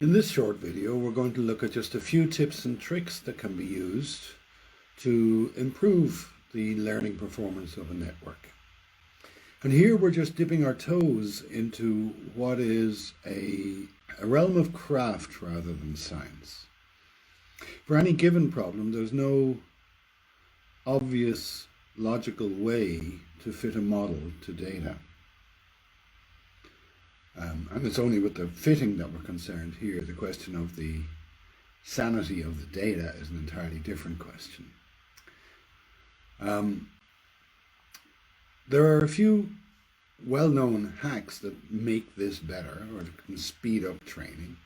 In this short video, we're going to look at just a few tips and tricks that can be used to improve the learning performance of a network. And here we're just dipping our toes into what is a realm of craft rather than science. For any given problem, there's no obvious logical way to fit a model to data. And it's only with the fitting that we're concerned here. The question of the sanity of the data is an entirely different question. There are a few well-known hacks that make this better or can speed up training.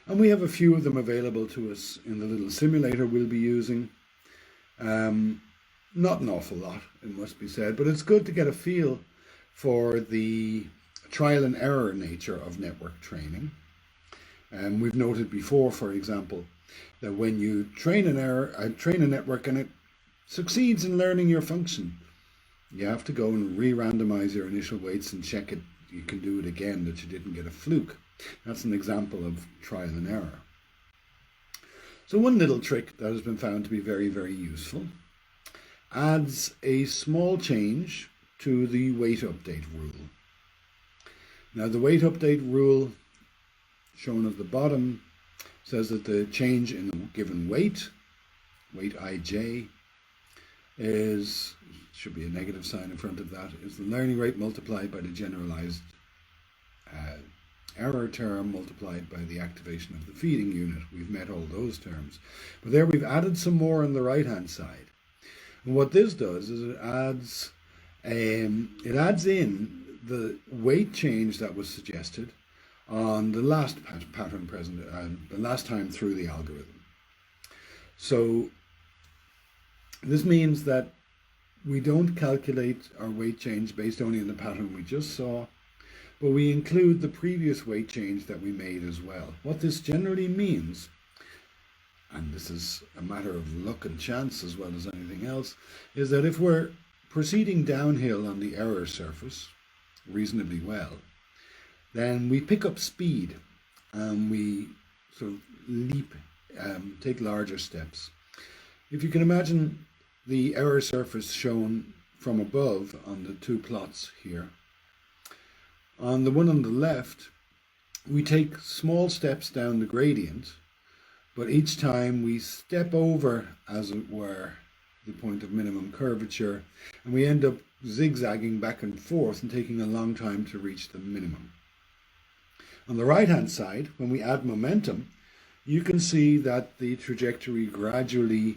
And we have a few of them available to us in the little simulator we'll be using. Not an awful lot, it must be said, but it's good to get a feel for the trial and error nature of network training. And we've noted before, for example, that when you train a network and it succeeds in learning your function, you have to go and re-randomize your initial weights and check it. You can do it again, that you didn't get a fluke. That's an example of trial and error. So one little trick that has been found to be very, very useful adds a small change to the weight update rule. Now the weight update rule shown at the bottom says that the change in a given weight ij, should be a negative sign in front of that, is the learning rate multiplied by the generalized error term multiplied by the activation of the feeding unit. We've met all those terms. But there we've added some more on the right hand side. And what this does is it adds in the weight change that was suggested on the last pattern present, the last time through the algorithm. So this means that we don't calculate our weight change based only on the pattern we just saw, but we include the previous weight change that we made as well. What this generally means, and this is a matter of luck and chance as well as anything else, is that if we're proceeding downhill on the error surface reasonably well, then we pick up speed and we sort of leap, take larger steps. If you can imagine the error surface shown from above on the two plots here, on the one on the left, we take small steps down the gradient, but each time we step over, as it were, the point of minimum curvature, and we end up zigzagging back and forth and taking a long time to reach the minimum. On the right hand side, when we add momentum, you can see that the trajectory gradually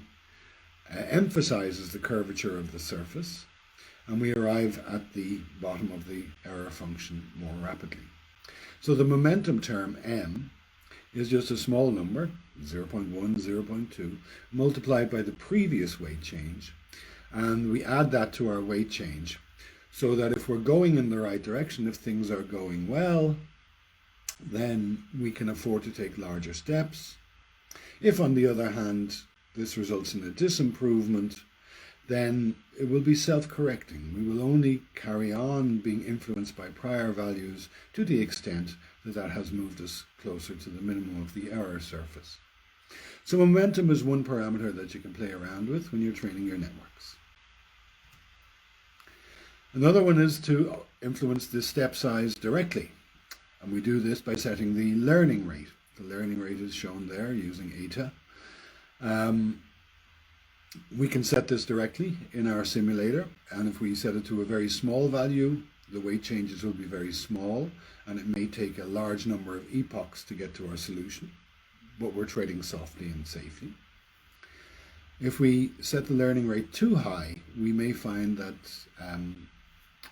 emphasizes the curvature of the surface, and we arrive at the bottom of the error function more rapidly. So the momentum term m is just a small number, 0.1, 0.2, multiplied by the previous weight change, and we add that to our weight change, so that if we're going in the right direction, if things are going well, then we can afford to take larger steps. If, on the other hand, this results in a disimprovement, then it will be self-correcting. We will only carry on being influenced by prior values to the extent that that has moved us closer to the minimum of the error surface. So momentum is one parameter that you can play around with when you're training your networks. Another one is to influence the step size directly. And we do this by setting the learning rate. The learning rate is shown there using eta. We can set this directly in our simulator, and if we set it to a very small value, the weight changes will be very small, and it may take a large number of epochs to get to our solution, but we're trading softly and safely. If we set the learning rate too high, we may find that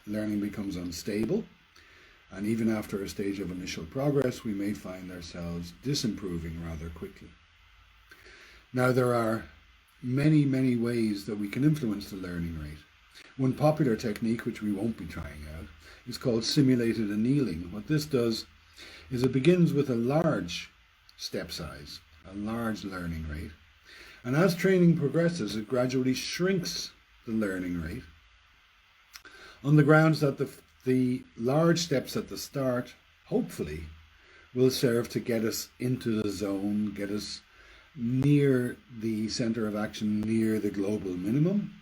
learning becomes unstable, and even after a stage of initial progress, we may find ourselves disimproving rather quickly. Now, there are many, many ways that we can influence the learning rate. One popular technique, which we won't be trying out, is called simulated annealing. What this does is it begins with a large step size, a large learning rate, and as training progresses, it gradually shrinks the learning rate on the grounds that the large steps at the start, hopefully, will serve to get us into the zone, get us near the center of action, near the global minimum.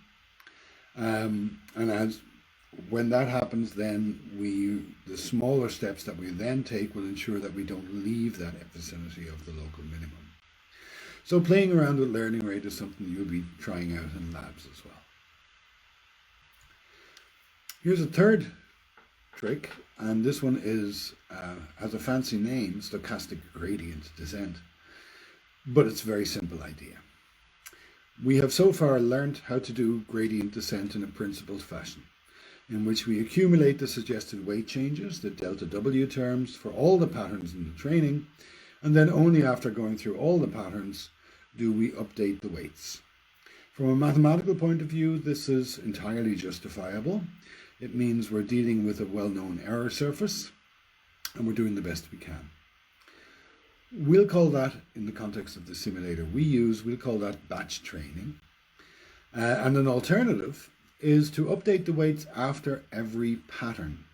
And when that happens, then the smaller steps that we then take will ensure that we don't leave that vicinity of the local minimum. So playing around with learning rate is something you'll be trying out in labs as well. Here's a third trick, and this one has a fancy name, stochastic gradient descent, but it's a very simple idea. We have so far learned how to do gradient descent in a principled fashion, in which we accumulate the suggested weight changes, the delta W terms, for all the patterns in the training, and then only after going through all the patterns do we update the weights. From a mathematical point of view, this is entirely justifiable. It means we're dealing with a well-known error surface, and we're doing the best we can. We'll call that, in the context of the simulator we'll call that batch training. And an alternative is to update the weights after every pattern.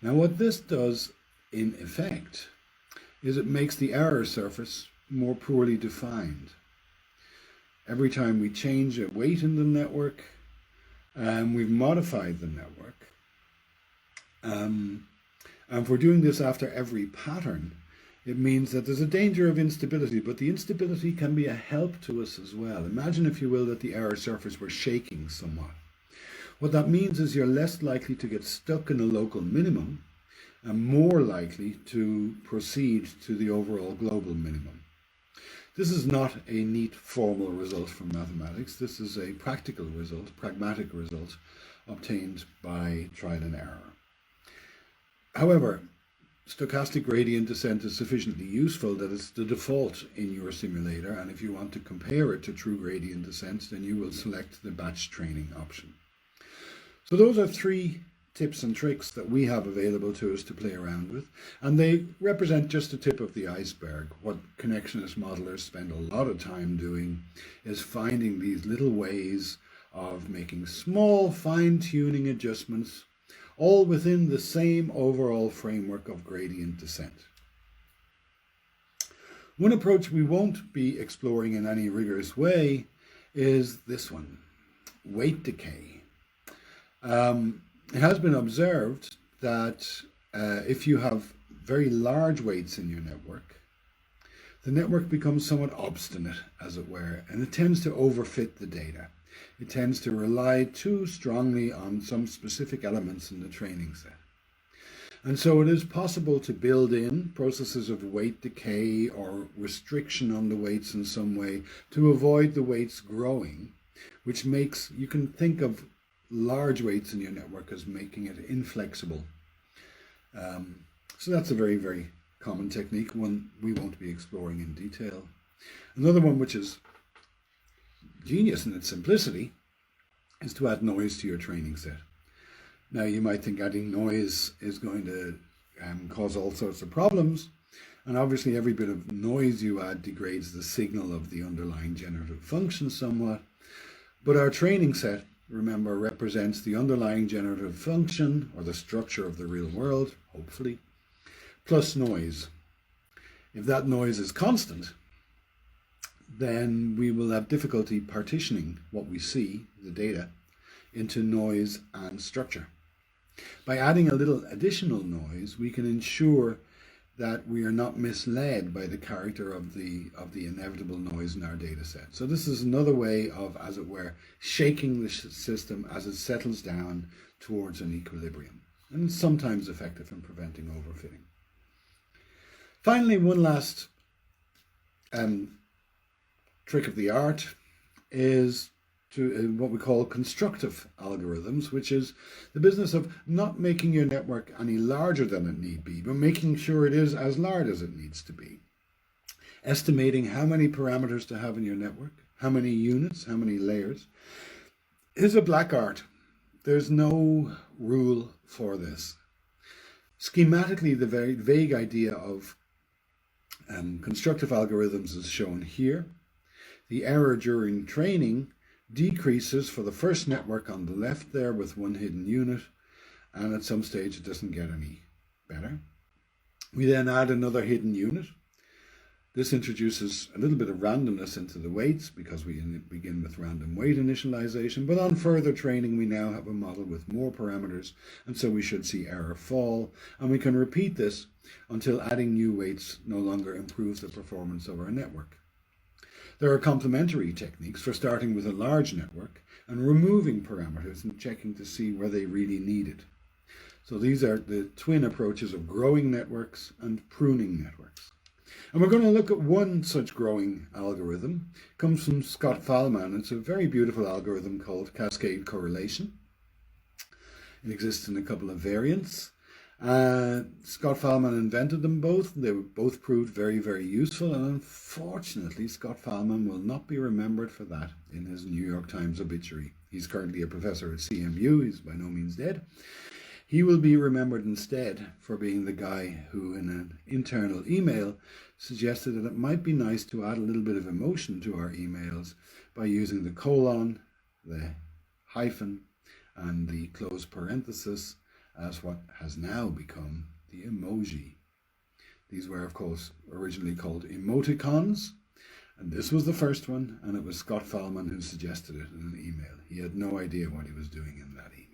Now what this does, in effect, is it makes the error surface more poorly defined. Every time we change a weight in the network, we've modified the network. And if we're doing this after every pattern, it means that there's a danger of instability, but the instability can be a help to us as well. Imagine, if you will, that the error surface were shaking somewhat. What that means is you're less likely to get stuck in a local minimum and more likely to proceed to the overall global minimum. This is not a neat formal result from mathematics. This is a practical result, pragmatic result, obtained by trial and error. However, stochastic gradient descent is sufficiently useful that it's the default in your simulator, and if you want to compare it to true gradient descent, then you will select the batch training option. So those are 3 tips and tricks that we have available to us to play around with, and they represent just the tip of the iceberg. What connectionist modelers spend a lot of time doing is finding these little ways of making small fine-tuning adjustments, all within the same overall framework of gradient descent. One approach we won't be exploring in any rigorous way is this one, weight decay. It has been observed that if you have very large weights in your network, the network becomes somewhat obstinate, as it were, and it tends to overfit the data. It tends to rely too strongly on some specific elements in the training set. And so it is possible to build in processes of weight decay or restriction on the weights in some way to avoid the weights growing, which makes, you can think of large weights in your network as making it inflexible. So that's a very, very common technique, one we won't be exploring in detail. Another one, which is genius in its simplicity, is to add noise to your training set. Now you might think adding noise is going to cause all sorts of problems, and obviously every bit of noise you add degrades the signal of the underlying generative function somewhat, but our training set, remember, represents the underlying generative function, or the structure of the real world, hopefully, plus noise. If that noise is constant, then we will have difficulty partitioning what we see, the data, into noise and structure. By adding a little additional noise, we can ensure that we are not misled by the character of the inevitable noise in our data set. So this is another way of, as it were, shaking the system as it settles down towards an equilibrium, and it's sometimes effective in preventing overfitting. Finally, one last trick of the art is to what we call constructive algorithms, which is the business of not making your network any larger than it need be, but making sure it is as large as it needs to be. Estimating how many parameters to have in your network, how many units, how many layers, is a black art. There's no rule for this. Schematically, the very vague idea of constructive algorithms is shown here. The error during training decreases for the first network on the left there with one hidden unit, and at some stage it doesn't get any better. We then add another hidden unit. This introduces a little bit of randomness into the weights because we begin with random weight initialization, but on further training we now have a model with more parameters, and so we should see error fall, and we can repeat this until adding new weights no longer improves the performance of our network. There are complementary techniques for starting with a large network and removing parameters and checking to see where they really need it. So these are the twin approaches of growing networks and pruning networks. And we're going to look at one such growing algorithm. It comes from Scott Fahlman. It's a very beautiful algorithm called cascade correlation. It exists in a couple of variants. Scott Fahlman invented them both. They were both proved very, very useful. And unfortunately, Scott Fahlman will not be remembered for that in his New York Times obituary. He's currently a professor at CMU. He's by no means dead. He will be remembered instead for being the guy who, in an internal email, suggested that it might be nice to add a little bit of emotion to our emails by using the colon, the hyphen, and the closed parenthesis as what has now become the emoji. These were, of course, originally called emoticons, and this was the first one, and it was Scott Fahlman who suggested it in an email. He had no idea what he was doing in that email.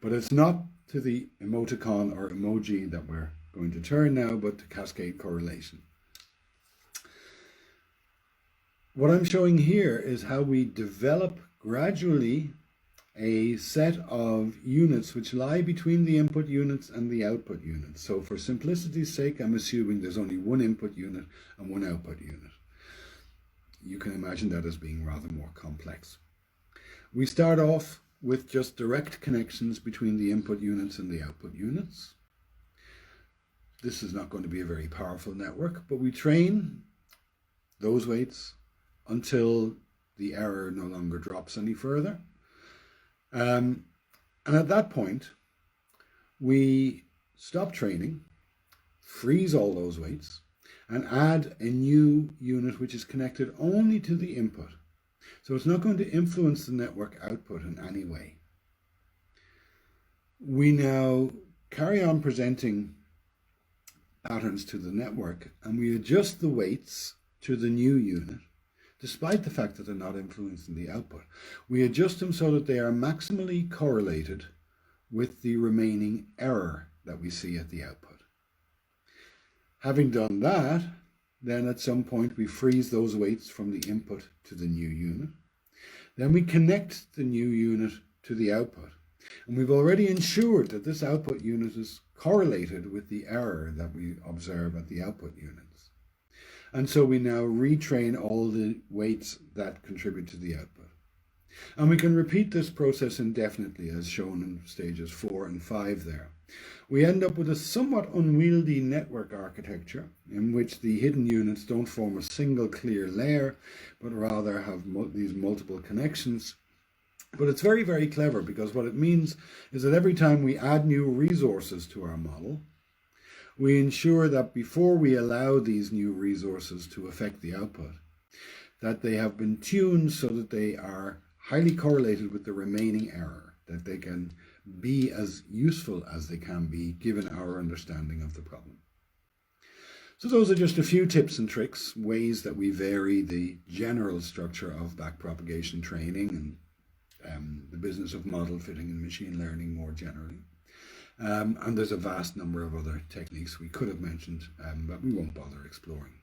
But it's not to the emoticon or emoji that we're going to turn now, but to cascade correlation. What I'm showing here is how we develop gradually a set of units which lie between the input units and the output units. So for simplicity's sake, I'm assuming there's only one input unit and one output unit. You can imagine that as being rather more complex. We start off with just direct connections between the input units and the output units. This is not going to be a very powerful network, but we train those weights until the error no longer drops any further. And at that point, we stop training, freeze all those weights, and add a new unit which is connected only to the input. So it's not going to influence the network output in any way. We now carry on presenting patterns to the network, and we adjust the weights to the new unit, despite the fact that they're not influencing the output. We adjust them so that they are maximally correlated with the remaining error that we see at the output. Having done that, then at some point we freeze those weights from the input to the new unit. Then we connect the new unit to the output. And we've already ensured that this output unit is correlated with the error that we observe at the output units. And so we now retrain all the weights that contribute to the output. And we can repeat this process indefinitely, as shown in stages 4 and 5 there. We end up with a somewhat unwieldy network architecture in which the hidden units don't form a single clear layer, but rather have these multiple connections. But it's very, very clever, because what it means is that every time we add new resources to our model, we ensure that before we allow these new resources to affect the output, that they have been tuned so that they are highly correlated with the remaining error, that they can be as useful as they can be given our understanding of the problem. So those are just a few tips and tricks, ways that we vary the general structure of backpropagation training and the business of model fitting in machine learning more generally. And there's a vast number of other techniques we could have mentioned, but we won't bother exploring.